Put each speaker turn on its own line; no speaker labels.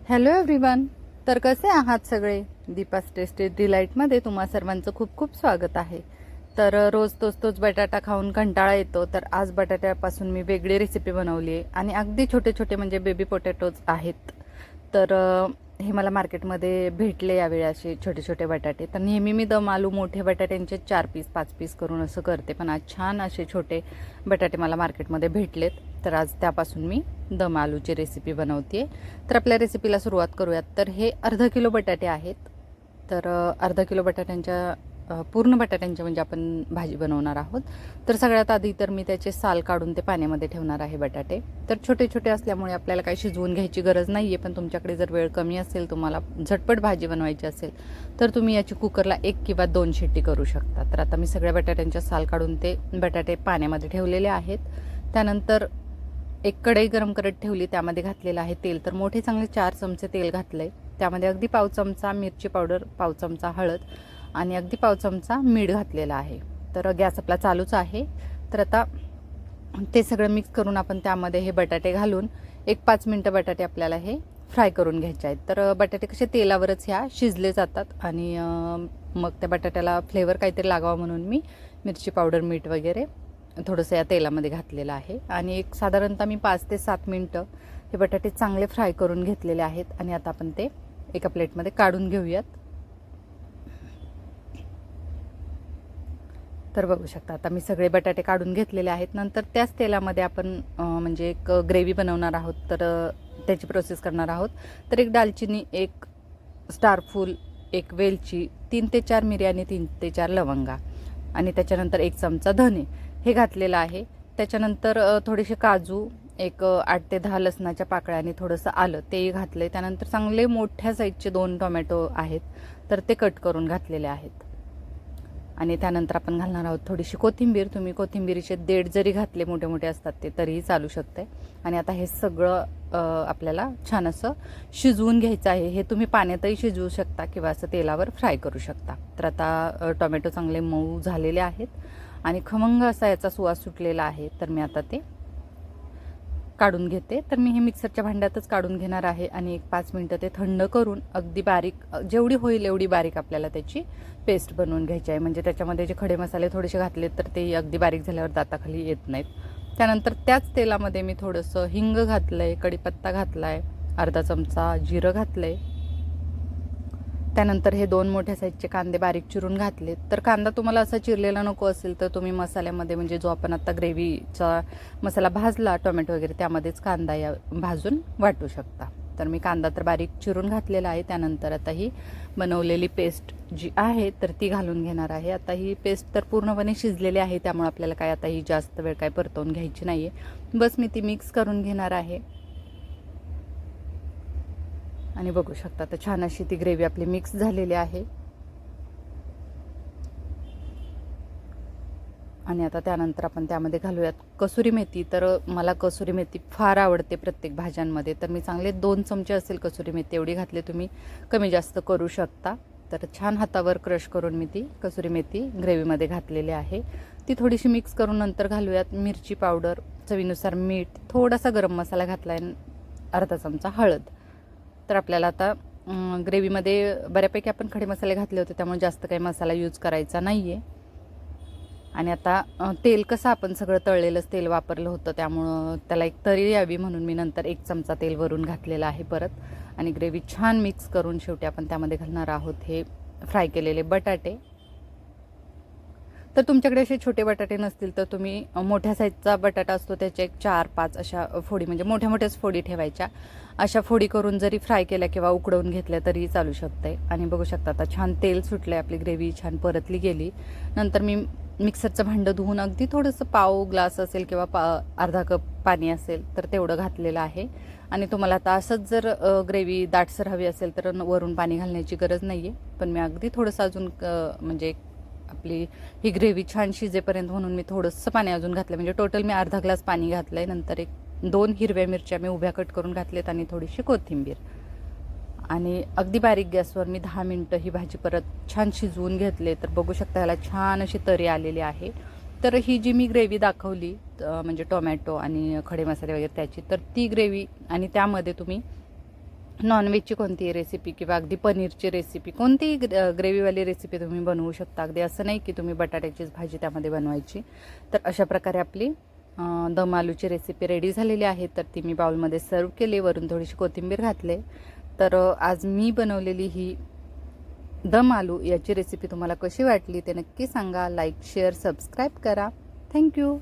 Hello everyone. तर कसे आहात सगळे? दीपास टेस्टी डिलाईटमध्ये तुम्हा सर्वांचं खूप खूप स्वागत आहे. तर रोज तोच तोच बटाटा खाऊन कंटाळा येतो, तर आज बटाट्यापासून मी वेगळी रेसिपी बनवली आहे आणि अगदी छोटे छोटे म्हणजे बेबी पोटॅटोज आहेत. तर हे मला मार्केटमध्ये भेटले यावेळी असे छोटे छोटे बटाटे. तर नेहमी मी दम आलू मोठे बटाट्यांचे 4 पीस 5 पीस करून असं करते, पण आज छान असे छोटे बटाटे मला मार्केटमध्ये भेटलेत. तर आज त्यापासून मी दम आलूची रेसिपी बनवते. तर आपल्या रेसिपीला सुरुवात करूयात. तर हे अर्धा किलो बटाटे आहेत. तर अर्धा किलो बटाट्यांच्या पूर्ण बटाट्यांच्या म्हणजे आपण भाजी बनवणार आहोत. तर सगळ्यात आधी तर मी त्याचे साल काढून ते पाण्यामध्ये ठेवणार आहे बटाटे. तर छोटे छोटे असल्यामुळे आपल्याला काही शिजवून घ्यायची गरज नाही आहे, पण तुमच्याकडे जर वेळ कमी असेल, तुम्हाला झटपट भाजी बनवायची असेल, तर तुम्ही याची कुकरला 1 किंवा 2 शिट्टी करू शकता. तर आता मी सगळ्या बटाट्यांच्या साल काढून ते बटाटे पाण्यामध्ये ठेवलेले आहेत. त्यानंतर एक कढई गरम करत ठेवली, त्यामध्ये घातलेलं आहे तेल. तर मोठे चांगले 4 चमचे तेल घातले. त्यामध्ये अगदी पाव चमचा मिरची पावडर, पाव चमचा हळद आणि अगदी पाव चमचा मीठ घातलेला आहे. तर गॅस आपला चालूच आहे. तर आता ते सगळं मिक्स करून आपण त्यामध्ये हे बटाटे घालून 1-5 मिनटं बटाटे आपल्याला हे फ्राय करून घ्यायचे आहेत. तर बटाटे कसे तेलावरच ह्या शिजले जातात आणि मग त्या बटाट्याला फ्लेवर काहीतरी लागावा म्हणून मी मिरची पावडर, मीठ वगैरे थोडंसं या तेलामध्ये घातलेलं आहे. आणि एक साधारणतः मी 5 ते 7 मिनटं हे बटाटे चांगले फ्राय करून घेतलेले आहेत. आणि आता आपण ते एका प्लेटमध्ये काढून घेऊयात. तर बघू शकता आता मी सगळे बटाटे काढून घेतलेले आहेत. नंतर त्याच तेलामध्ये आपण म्हणजे एक ग्रेव्ही बनवणार आहोत. तर त्याची प्रोसेस करणार आहोत. तर एक दालचिनी, एक स्टारफूल, एक वेलची, 3 ते 4 मिरी आणि 3 ते 4 लवंगा आणि त्याच्यानंतर 1 चमचा धने हे घातलेलं आहे. त्याच्यानंतर थोडेसे काजू, एक 8 ते 10 लसणाच्या पाकळ्या आणि थोडंसं आलं तेही घातलं. त्यानंतर चांगले मोठ्या साईजचे 2 टोमॅटो आहेत, तर ते कट करून घातलेले आहेत. आणि त्यानंतर आपण घालणार आहोत थोडीशी कोथिंबीर. तुम्ही कोथिंबीरीचे देठ जरी घातले, मोठे मोठे असतात ते, तरीही चालू शकते. आणि आता हे सगळं आपल्याला छान असं शिजवून घ्यायचं आहे. हे तुम्ही पाण्यातही शिजवू शकता किंवा असं तेलावर फ्राय करू शकता. तर आता टोमॅटो चांगले मऊ झालेले आहेत आणि खमंग असा याचा सुवास सुटलेला आहे. तर मी आता ते काढून घेते. तर मी हे मिक्सरच्या भांड्यातच काढून घेणार आहे आणि 1-5 मिनटं ते थंड करून अगदी बारीक, जेवढी होईल एवढी बारीक आपल्याला त्याची पेस्ट बनवून घ्यायची आहे. म्हणजे त्याच्यामध्ये जे खडे मसाले थोडेसे घातले तर ते अगदी बारीक झाल्यावर दाताखाली येत नाहीत. त्यानंतर त्याच तेलामध्ये मी थोडंसं हिंग घातलं आहे, कढीपत्ता घातला आहे, अर्धा चमचा जिरं घातलं आहे. त्यानंतर हे 2 मोठ्या साईजचे कांदे बारीक चिरून घातले. तर कांदा तुम्हाला असा चिरलेला नको असेल तर तुम्ही मसाल्यामध्ये, म्हणजे जो आपण आता ग्रेव्हीचा मसाला भाजला टोमॅटो वगैरे, त्यामध्येच कांदा या भाजून वाटू शकता. तर मी कांदा तर बारीक चिरून घातलेला आहे. त्यानंतर आता ही बनवलेली पेस्ट जी आहे तर ती घालून घेणार आहे. आता ही पेस्ट तर पूर्णपणे शिजलेली आहे, त्यामुळे आपल्याला काय आता ही जास्त वेळ काय परतवून घ्यायची नाही आहे. बस मी ती मिक्स करून घेणार आहे. आणि बघू शकता तर छान अशी ती ग्रेव्ही आपली मिक्स झालेली आहे. आणि आता त्यानंतर आपण त्यामध्ये घालूयात कसुरी मेथी. तर मला कसुरी मेथी फार आवडते प्रत्येक भाज्यांमध्ये. तर मी चांगले 2 चमचे असेल कसुरी मेथी एवढी घातली, तुम्ही कमी जास्त करू शकता. तर छान हातावर क्रश करून मी ती कसुरी मेथी ग्रेव्हीमध्ये घातलेली आहे. ती थोडीशी मिक्स करून नंतर घालूयात मिरची पावडर, चवीनुसार मीठ, थोडासा गरम मसाला घातला आहे, अर्धा चमचा हळद. तर आपल्याला आता ग्रेव्हीमध्ये बऱ्यापैकी आपण खडे मसाले घातले होते, त्यामुळे जास्त काही मसाला यूज करायचा नाही आहे. आणि आता तेल कसं आपण सगळं तळलेलंच तेल वापरलं होतं, त्यामुळं त्याला एक तरी यावी म्हणून मी नंतर 1 चमचा तेल वरून घातलेलं आहे परत. आणि ग्रेव्ही छान मिक्स करून शेवटी आपण त्यामध्ये घालणार आहोत हे फ्राय केलेले बटाटे. तर तुमच्याकडे असे छोटे बटाटे नसतील तर तुम्ही मोठ्या साईजचा बटाटा असतो त्याच्या एक 4-5 अशा फोडी, म्हणजे मोठ्या मोठ्याच फोडी ठेवायच्या. अशा फोडी करून जरी फ्राय केल्या किंवा उकडवून घेतल्या तरी चालू शकते. आणि बघू शकता आता छान तेल सुटलं आहे, आपली ग्रेव्ही छान परतली गेली. नंतर मी मिक्सरचं भांडं धुवून अगदी थोडंसं पाव ग्लास असेल किंवा अर्धा कप पाणी असेल तर तेवढं घातलेलं आहे. आणि तुम्हाला आता असंच जर ग्रेव्ही दाटसर हवी असेल तर वरून पाणी घालण्याची गरज नाही आहे, पण मी अगदी थोडंसं अजून म्हणजे आपली ही ग्रेव्ही छान शिजेपर्यंत म्हणून मी थोडंसं पाणी अजून घातलं. म्हणजे टोटल मी अर्धा ग्लास पाणी घातलं आहे. नंतर 2 हिरव्या मिरच्या मी उभ्या कट करून घातलेत आणि थोडीशी कोथिंबीर. आणि अगदी बारीक गॅसवर मी 10 मिनटं ही भाजी परत छान शिजवून घेतले. तर बघू शकता ह्याला छान अशी तरी आलेली आहे. तर ही जी मी ग्रेव्ही दाखवली म्हणजे टोमॅटो आणि खडे मसाले वगैरे त्याची, तर ती ग्रेव्ही आणि त्यामध्ये तुम्ही नॉनव्हेजची कोणतीही रेसिपी किंवा अगदी पनीरची रेसिपी, कोणतीही ग्रेव्हीवाली रेसिपी तुम्ही बनवू शकता. अगदी असं नाही की तुम्ही बटाट्याचीच भाजी त्यामध्ये बनवायची. तर अशा प्रकारे आपली दम आलूची रेसिपी रेडी झालेली आहे. तर ती मी बाउलमध्ये सर्व केली, वरून थोडीशी कोथिंबीर घातले. तर आज मी बनवलेली ही दम आलू याची रेसिपी तुम्हाला कशी वाटली ते नक्की सांगा. लाईक, शेअर, सबस्क्राईब करा. थँक्यू.